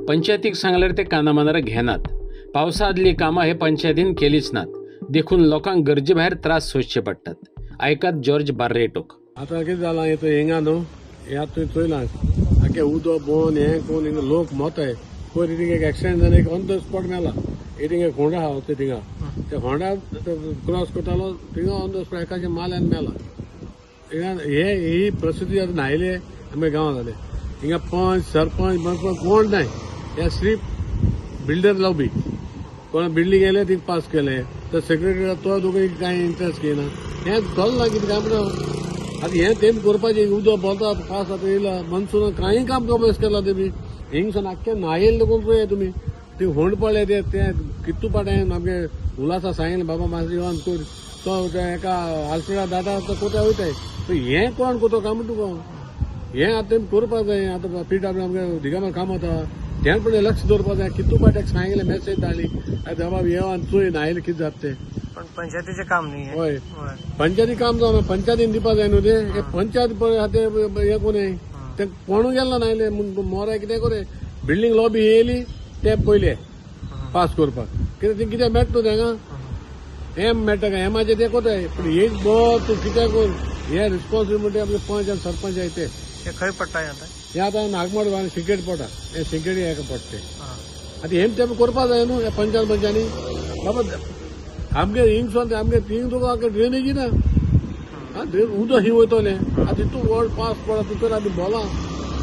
पंचायतीक सांगल्यार ते कानामनार घेनात. पावसा आदली कामां हे पंचायतीन केलीच नात. देखून लोकांक गरजे भायर त्रास सोंसचे पडटात. आयकात जॉर्ज बार्रेटोक. आतां कितें जालां हें हिंगा न्हू हें आतां तुवें चोयलां आख्खें उदक भोंवन हें कोण हिंगा लोक मोताय. पयर थिंगा एक एक्सिडेंट जावन एक ऑन द स्पॉट मेला. हे थिंगा एक होंडा आहा ते थिंगा त्या होंडा क्रॉस करतालो थिंगा ऑन द स्पॉट एकाच्या माल्यान मेला. हिंगा ही परिस्थिती आतां न्हायले आमगे गांवांत जाले. हिंगा पंच सरपंच कोण नाय. हे सिर्फ बिल्डर लॉबी कोण बिल्डींग येयले ती पास केले तर सेक्रेटरी तो दोगूय कांय इंट्रस्ट घेयना. हें चलना कितें काय म्हणटा आतां हें तेमी करपाचें उदक बोलता पास जाता येयला मनसून कांय काम कॉमेस केला तेमी हिंगसून आख्खें न्हायेल देखून पळय तुमी ते होंड पडले ते कितू पाटें आमगे उल्हासा सांगिल्लें बाबा मातशें येवन कर तो एका आल्फ्रेडा दाटा कोता वयताय. हें कोण कोतो काय म्हणटा तुका हें आतां तेमी करपाक जाय. आतां PW आमगे दिगामार काम वता तें पण लक्ष दवरपाक जाय. कितू पाट्याक सांगिल्लें मेसेज धाडली आतां बाबा येवन चोय न्हायलें कितें जाता तें. पण पंचायतीचें काम न्ही. हय पंचायती काम जावं पंचायतीन दिवपा जाय न्हू ते पंचायत हें कोणें ते कोणू गेलो न्हायले मोराय कितें करे बिल्डींग लॉबी येयली ते पयले पास करपाक कितें मेळटा तेंगा हें मेळटा काय हेमाचें तें कोताय. पूण एक बरो तूं कितें कर हे रिस्पॉन्सिबिलिटी आपले पंच आनी सरपंच आहाय ते खंय पडटा आतां. हें आतां नागमोड आनी सिकेट पडटा हें सिकेटी हेका पडटा तें. आतां हें तें करपा जाय न्हू हे पंचांनी बाबा आमगे हिंगसून आमगे थिंग तुका ड्रेनेजी ना उदक ही वयतलें आतां तितू वर्ड पास पडा तितून आमी बोला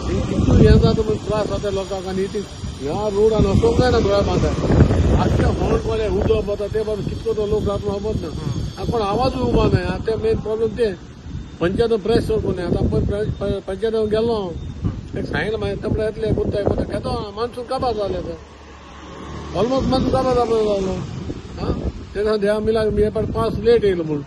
तितू हें जाता म्हण त्रास जाता लोकांक आनी ह्या रोडान वचोंक जायना दोळ्या माथ्यार आख्खें होंड पडलें उदक वता ते बाबा कितको तो लोक जाता खबर ना. कोण आवाजूय उबा नाय. आतां मेन प्रॉब्लेम ते पंचायत प्रेस कोणी आतां पंचायत गेलो हांव एक सांगितलें मागीर तपडे येतले कोत्ताय घेतो मान्सून काबार जालें तर ऑलमोस्ट मान्सून काबार जालो. तेन्ना ह्या मिलाक हे पास लेट येयलो म्हूण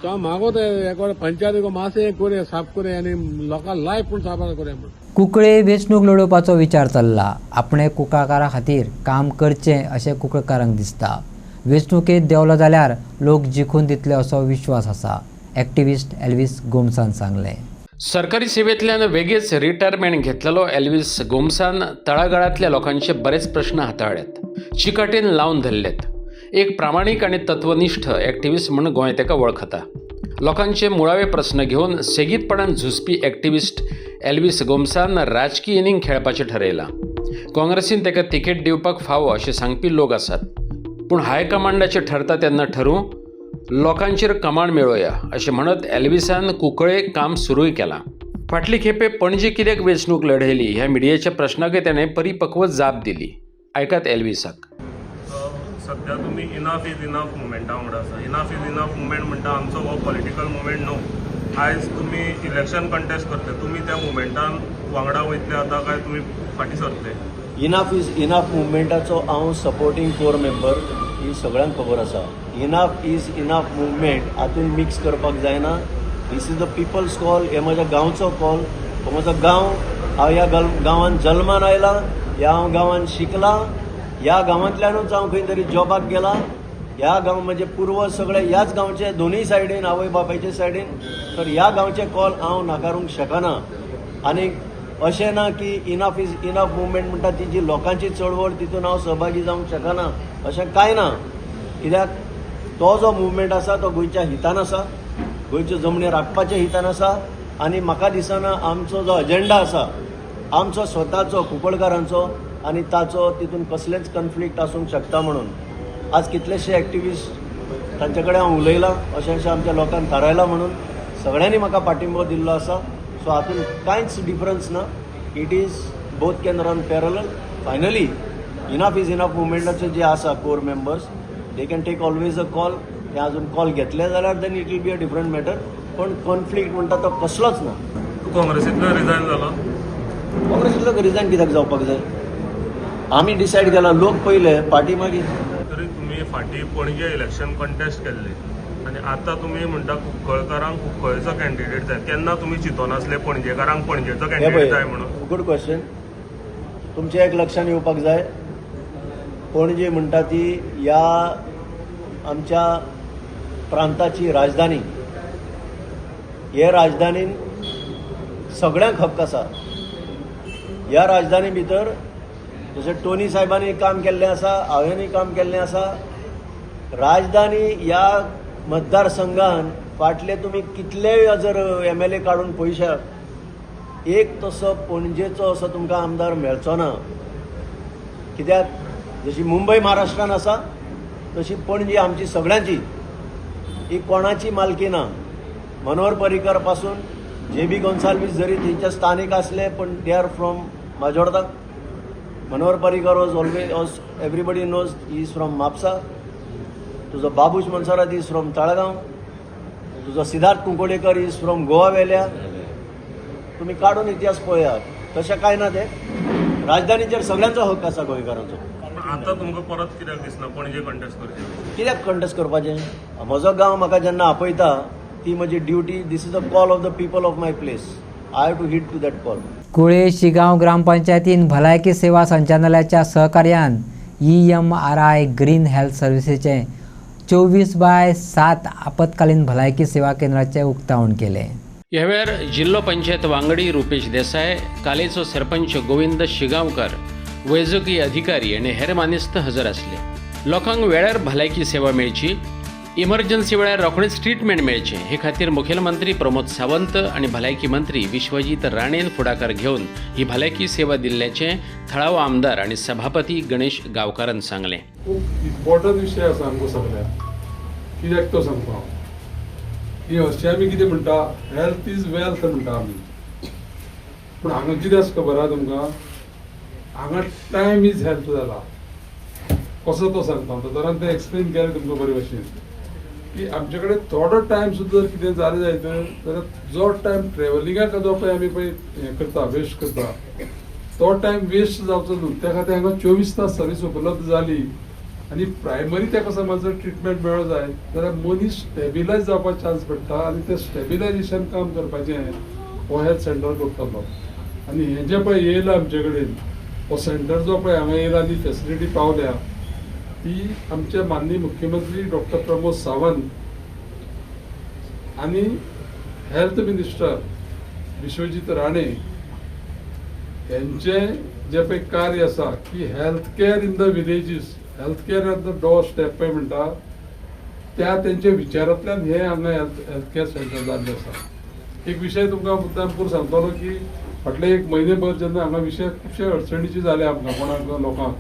तो मागो ते एक पंचायतीको मातशें करे साफ करे आनी लोकां लायफ पूण साफ करे म्हूण. कुंकळे वेंचणूक लडोवपाचो विचार चल्ला. आपणे कुंकळकारा खातीर काम करचें अशें कुंकळकारांक दिसता. वेंचणुकेंत देंवलो जाल्यार लोक जिखून दितले असो विश्वास आसा. एक्टिविस्ट एल्विस गोमसान सांगलें. सरकारी सेवेंतल्यान वेगळीच रिटायरमेंट घेतलेलो एल्विस गोमसान तळागाळांतल्या लोकांचे बरेच प्रश्न हाताळ्यात, चिकाटेन लावन धरलेत. एक प्रामाणीक आनी तत्वनिश्ठ एक्टिव्हिस्ट म्हणून गोंय ताका वळखता. लोकांचे मुळावे प्रश्न घेवन सेगीतपणान झुजपी एक्टिव्हिस्ट एल्विस गोमसान राजकीय इनिंग खेळपाचें ठरयलां. काँग्रेसीन ताका तिकेट दिवपाक फावो अशें सांगपी लोक आसात, पूण हायकमांडाचें ठरता तेन्ना ठरूं लोकांचेर कमांड मेळोवया अशें म्हणत एल्विसान कुंकळे काम सुरूय केलां. फाटली खेपे पणजे कित्याक वेंचणूक लढयली ह्या मिडियाच्या प्रश्नाकय ताणें परिपक्व जाप दिली. आयकात एल्विसाक. सध्या तुमी इनफ इज इनफ मुवमेंटा वांगडा आसा. इनफ इज इनफ मुवमेंट म्हणटा आमचो हो पॉलिटिकल मुवमेंट न्हू. आयज तुमी इलेक्शन कंटेस्ट करते, तुमी त्या मुवमेंटान वांगडा वयतले आता काय तुमी फाटीं सरतले? इनफ इज इनफ मुवमेंटाचो हांव सपोर्टींग कोर मेंबर ही सगळ्यांक खबर आसा. इनफ इज इनफ मुवमेंट हातून मिक्स करपाक जायना. This is the people's call. हे म्हज्या गांवचो कॉल. हो म्हजो गांव. हांव ह्या गांवांत जल्मान आयला, ह्या गांवांत शिकला, ह्या गांवांतल्यानूच हांव खंय तरी जॉबाक गेला. ह्या गांव म्हणजे पूर्वज सगळे ह्याच गांवचे दोनूय सायडीन, आवय बापायचे सायडीन. तर ह्या गांवचे कॉल हांव नाकारूंक शकना. आनी अशें ना की इनफ इज इनफ मुवमेंट म्हणटा ती जी लोकांची चळवळ तितून हांव सहभागी जावंक शकना अशें कांय ना. कित्याक तो जो मुवमेंट आसा तो गोंयच्या हितान आसा, गोंयच्यो जमनी राखपाच्या हितान आसा. आनी म्हाका दिसना आमचो जो अजेंडा आसा आमचो स्वताचो कुंकळकारांचो आनी ताचो तितून कसलेंच कन्फ्लिक्ट आसूंक शकता. म्हणून आज कितलेशे एक्टिव्हिस्ट तांचे कडेन हांव उलयलां, अशें आमच्या लोकांक थारायलां म्हणून सगळ्यांनी म्हाका पाठिंबो दिल्लो आसा. सो हातून कांयच डिफरन्स ना. It is both can run parallel. Finally enough is enough मुवमेंटाचे जे आसा core members they can take always a call. ते अजून कॉल घेतले जाल्यार then it will be a different matter. पण कॉन्फ्लिक्ट म्हणटा तो कसलोच ना. काँग्रेसींतलो रिजायन जालो? काँग्रेसींतलो रिजायन कित्याक जावपाक जाय? आमी डिसायड केला, लोक पयले पार्टी मागीर. तरी तुमी फाटीं पणजे इलेक्शन कंटेस्ट केल्ले आनी आतां तुमी म्हणटा कुंकळकारांक कुंकळचो कॅन्डिडेट जाय. केन्ना तुमी चिंतून आसले पणजेकारांक पणजेचो कॅन्डिडेट जाय म्हणून? Good question. तुमच्या एक लक्षान येवपाक जाय, पणजे म्हणटा ती ह्या आमच्या प्रांताची राजधानी. हे राजधानीन सगळ्यांक हक्क आसा. ह्या राजधानी भितर जशें टोनी साहेबांनी काम केल्लें आसा, हांवेंनूय काम केल्लें आसा. राजधानी ह्या मतदारसंघान फाटले तुमी कितलेय जर MLA काडून पयशात, एक तसो पणजेचो असो तुमकां आमदार मेळचो ना. कित्याक जशी मुंबय महाराष्ट्रान आसा तशी पणजी आमची सगळ्यांची. ही कोणाची मालकी ना. मनोहर पर्रीकर पासून JB गोन्साल्वीस जरी थंयचे स्थानीक असले पण they are from Majorda. Manohar Parrikar was always everybody knows he is from Mapusa. तुजो बाबूश मनसरात इज फ्रॉम तळगांव. तुजो सिद्धार्थ कुंकोळेकर इज फ्रॉम गोवा वेल्या. तुम्ही काढून इतिहास पळयात. तशें कांय ना. ते राजधानीचेर सगळ्यांचो हक्क आसा गोंयकारांचो. आतां तुमकां परत कित्याक दिसना पणजे कंटेस्ट करचें? कित्याक कंटेस्ट करपाचें? म्हजो गांव म्हाका जेन्ना आपयता ती म्हजी duty. This is a call of the people of my place. I have to hit to that call. Kulem Shigao ग्रामपंचायतीन भलायकी सेवा संचालनालयाच्या सहकार्यान EMRI ग्रीन हेल्थ सर्व्हिसेचे 24/7 आपत्कालीन भलायकी सेवा केंद्राचे उक्तावण केले. ह्या वेळार जिल्लो पंचायत वांगडी रुपेश देसाय, कालेचो सरपंच गोविंद शिगांवकर, वैजकी अधिकारी आनी हेर मानेस्त हजर आसले. लोकांक वेळार भलायकी सेवा मेळची, इमर्जन्सी वेळार रोखडेच ट्रीटमेंट मेळचें हे खातीर मुखेलमंत्री प्रमोद सावंत आनी भलायकी मंत्री विश्वजीत राणेन फुडाकार घेवन ही भलायकी सेवा दिल्ल्याचें थळावो आमदार आनी सभापती गणेश गांवकारान सांगलें. खूब इम्पॉर्टंट विशय आसा आमकां सगळ्यांक. कित्याक तो सांगता हांव. की हरशीं आमी कितें म्हणटा हेल्थ इज वेल्थ म्हणटा आमी. पूण हांगा कितें आसा खबर आहा तुमकां? हांगा टायम इज हेल्थ जाला. कसो तो सांगता तरान तें एक्सप्लेन केलें तुमकां बरे भशेन की आमचे कडेन थोडो टायम सुद्दां जर कितें जालें जायत जाल्यार जो टायम ट्रॅव्हलिंगाक जो पळय आमी पळय हें करता वेस्ट करता तो टायम वेस्ट जावचो न्हू. त्या खातीर हांगा 24 तास सर्वीस उपलब्ध जाली. आनी प्रायमरी ताका समज जर ट्रिटमेंट मेळो जाय जाल्यार मनीस स्टेबिलायज जावपाक चान्स पडटा. आनी तें स्टेबिलायजेशन काम करपाचें हो हेल्थ सेंटर करतलो. आनी हें जें पळय येयलां आमचे कडेन हो सेंटर जो पळय हांगा येयला आनी फेसिलिटी पावल्या ती आमचे माननीय मुख्यमंत्री डॉक्टर प्रमोद सावंत आनी हेल्थ मिनिस्टर विश्वजीत राणे यांचे जे पळय कार्य आसा की health care in the villages, health care at the door step पळय म्हणटा त्या तेंच्या विचारांतल्यान हे हांगा हेल्थ केअर सेंटर जाल्लें आसा. एक विशय तुमकां मुद्दाम करून सांगतलो की फाटले एक म्हयनेभर जेन्ना हांगा विशय खुबशे अडचणीचे जाले आमकां कोणाक लोकांक,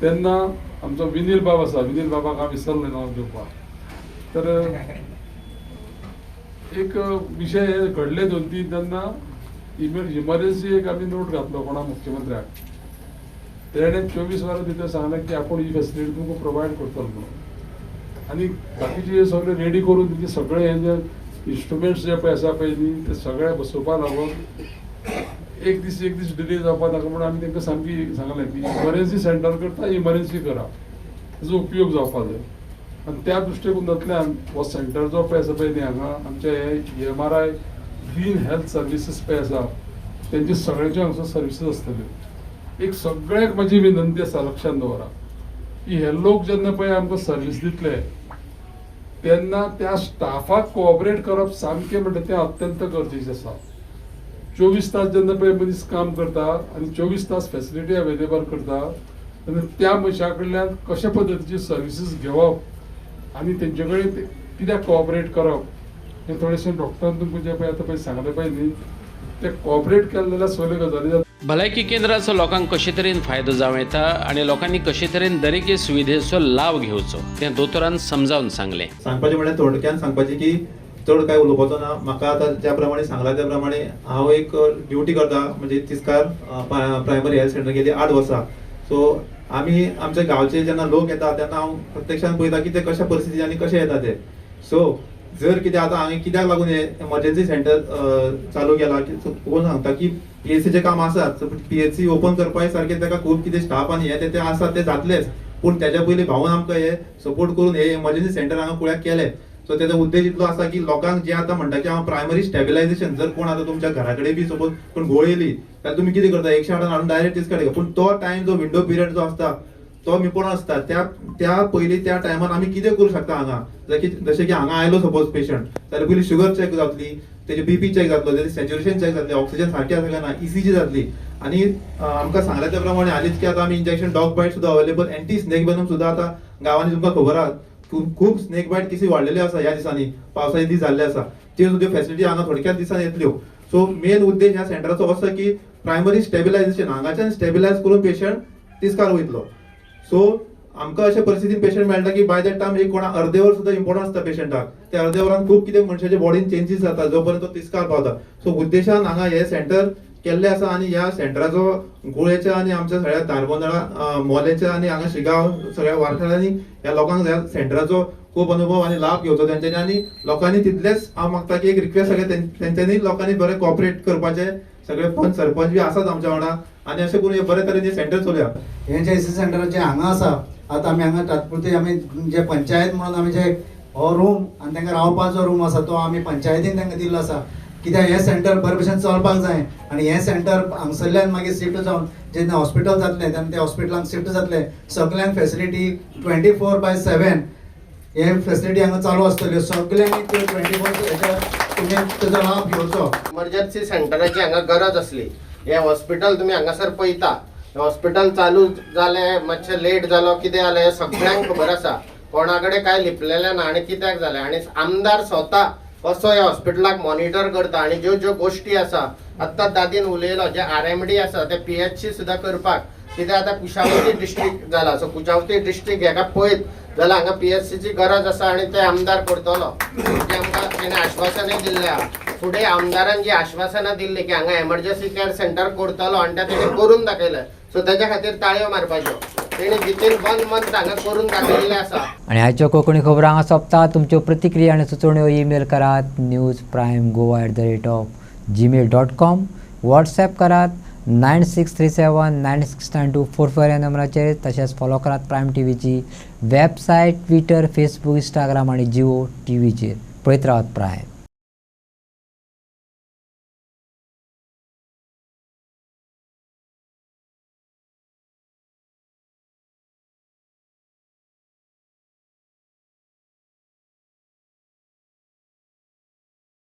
तेन्ना आमचो विनील बाब आसा, विनील बाबाक हांव विसरलें नांव घेवपाक. तर एक विशय घडले 2-3 तेन्ना इमर्जन्सी एक आमी नोट घातलो कोणा मुख्यमंत्र्याक. तेणें 24 वरां भितर सांगलें की आपूण ही फेसिलिटी तुमकां प्रोवायड करतलो म्हणून. आनी बाकीचे सगळे रेडी करून तुमचे सगळे हे जे इन्स्ट्रुमेंट्स जे पळय आसा पळय न्ही ते सगळे बसोवपा लागून एक दीस डिले जावपा नाका म्हणून आमी तांकां सामकी सांगलें की इमर्जन्सी सेंटर करता इमर्जन्सी करा, ताजो उपयोग जावपा जाय. आनी त्या दृश्टिकोनांतल्यान हो सेंटर जो पळय आसा पळय न्ही हांगा आमचे हे MRI ग्रीन हेल्थ सर्विसीस पळय आसा तेंचे सगळ्यांचे हांगसर सर्विसीस आसतल्यो. एक सगळ्याक म्हाजी विनंती आसा लक्षांत दवरा की हे लोक जेन्ना पळय आमकां सर्वीस दितले तेन्ना त्या स्टाफाक कोऑपरेट करप सामकें म्हणटा तें अत्यंत गरजेचें आसा. 24 तास जेन्ना पळय मनीस काम करता आनी 24 तास फेसिलिटी अवेलेबल करता तेन्ना त्या मनशा कडल्यान कशा पद्दतीची सर्विसीस घेवप आनी तेंचे कडेन कित्याक कोऑपरेट करप हें थोडेशें डॉक्टरान तुमकां जें पळय आतां पळय सांगलें पळय न्ही ते कोऑपरेट केलें जाल्यार सगल्यो गजाली जाता. भलायकी केंद्राचो लोकांक कशे तरेन फायदो जावं येता आनी लोकांनी कशे तरेन दरेके सुविधेचो लाव घेवचो तें दोतोरान समजावन सांगलें. सांगपाचें म्हळ्यार थोडक्यान सांगपाचें की चड काय उलोवपाचो ना. म्हाका आतां ज्या प्रमाणे सांगला त्या प्रमाणे हांव एक ड्युटी करता म्हणजे तिस्कार प्रायमरी हेल्थ सेंटर गेली 8 वर्सां. सो आमी आमच्या गांवचे जेन्ना लोक येता तेन्ना हांव प्रत्यक्षान पळयता की ते कशा परिस्थितींनी कशे येता ते. सो जर कितें आतां हांवें कित्याक लागून हे एमर्जन्सी सेंटर चालू केला कोण सांगता की PHCचें काम आसात. PHC ओपन करपाक सारकें ताका खूब कितें स्टाफ आनी हे ते आसात ते जातलेच, पूण तेज्या पयलीं भाऊन आमकां हे सपोर्ट करून हे एमर्जन्सी सेंटर हांगा कुळ्याक केले. सो तेजो उद्देश इतलो आसा की लोकांक जे आतां म्हणटा की हांव प्रायमरी स्टेबिलायझेशन जर कोण आतां तुमच्या घरा कडेन बी सपोज कोण घोळ येयली जाल्यार तुमी कितें करता 108 हाडून डायरेक्ट तिस्कार घेता. पूण तो टायम जो विंडो पिरियड जो आसता तो निपुण आसता त्या पयलीं त्या टायमान आमी कितें करूं शकता हांगा. जशें की हांगा आयलो सपोज पेशंट जाल्यार पयलीं शुगर चॅक जातली, तेजी BP चॅक जातलो, तेजें सॅच्युरेशन चॅक जातलें, ऑक्सिजन सारकें आसा काय ना, ECG जातली. आनी आमकां सांगल्या त्या प्रमाणे हालींच की आतां आमी इंजेक्शन डॉग बायट सुद्दां अवेलेबल, एंटी स्नेक वेनम सुद्दां आतां गांवांनी तुमकां खबर आहा खूब स्नेक बायट केसी वाडलेल्यो आसा ह्या दिसांनी, पावसाचे दीस जाल्ले आसा. त्यो सुद्दां फेसिलिटी हांगा थोडक्याच दिसान येतल्यो. सो मेन उद्देश ह्या सेंटराचो असो की प्रायमरी स्टेबिलायझेशन हांगाच्यान स्टेबिलायज करून पेशंट तिस्कार वयतलो. सो आमकां अशे परिस्थितीन पेशंट मेळटा की बाय दॅट टायम एक कोणा अर्दे वर सुद्दां इम्पॉर्टंट आसता पेशंटाक. त्या अर्दे वरान खूब कितें मनशाच्या बॉडीन चेंजीस जाता जो पर्यंत तो तिस्कार पावता. सो उद्देशान हांगा हे सेंटर केल्ले आसा आनी ह्या सेंटराचो गोळेच्या आनी आमच्या सगळ्या धारबंदळा मोलेच्या आनी हांगा शिगांव सगळ्या वाठारांनी ह्या लोकांक ह्या सेंटराचो खूब अनुभव आनी लाभ घेवचो तेंच्यांनी. आनी लोकांनी तितलेच हांव मागता की एक रिक्वेस्ट सगळे तेंच्यांनी लोकांनी बरें कॉपरेट करपाचे. सगळे पंच सरपंच बी आसात आमच्या वांगडा आनी अशें करून हे बरे तरेन हे सेंटर चलया. हे जे सेंटर जे हांगा आसा आतां आमी हांगा तात्पुरते आमी जे पंचायत म्हणून आमी जे हो रूम आनी तांकां रावपाचो रूम आसा तो आमी पंचायतीन तांकां दिल्लो आसा. कित्याक हे सेंटर बरे भशेन चलपाक जाय आनी हे सेंटर हांगसरल्यान मागीर शिफ्ट जावन जेन्ना हॉस्पिटल जातलें तेन्ना त्या हॉस्पिटलांक शिफ्ट जातले सगळ्यांक फेसिलिटी 24/7 हे फेसिलिटी हांगा चालू आसतल्यो. सगळ्यांनी 24 तुम्ही तेजो लाभ घेवचो. इमर्जन्सी सेंटराची हांगा गरज आसली. हे हॉस्पिटल तुमी हांगासर पळयता हॉस्पिटल चालू जालें मातशें लेट जालो कितें जालें हें सगळ्यांक खबर आसा. कोणा कडेन काय लिपलेलें ना आनी कित्याक जालें आनी आमदार स्वता असो ह्या हॉस्पिटलाक मॉनिटर करता आनी ज्यो गोश्टी आसा आत्तां दादीन उलयलो जे RMD आसा ते PHC सुद्दां करपाक कित्याक आतां कुशावती डिस्ट्रिक्ट जाला. सो कुशावती डिस्ट्रिक्ट हेका पळयत जाल्यार हांगा PHCची गरज आसा आनी ते आमदार करतलो. जे आमकां तेणें आश्वासनां दिल्लें आहा. फुडें आमदारान जी आश्वासनां दिल्ली की हांगा एमर्जन्सी केअर सेंटर करतलो आनी तें तेणें करून दाखयलें. सो तेज्या खातीर ताळयो मारपाच्यो. तेणें विथीन 1 मंथ हांगा करून दाखयिल्लें आसा. आनी आयच्यो कोंकणी खबरो हांगा सोंपता. तुमच्यो प्रतिक्रिया आनी सुचोवण्यो ईमेल करात newsprimegoa@gmail.com. WhatsApp करात 9637969244 ह्या नंबराचेर. तशेंच फॉलो करात प्रायम TVची वेबसायट, ट्विटर, फेसबूक, इंस्टाग्राम आनी जिओ TVचेर. पळयत रावात प्रायम.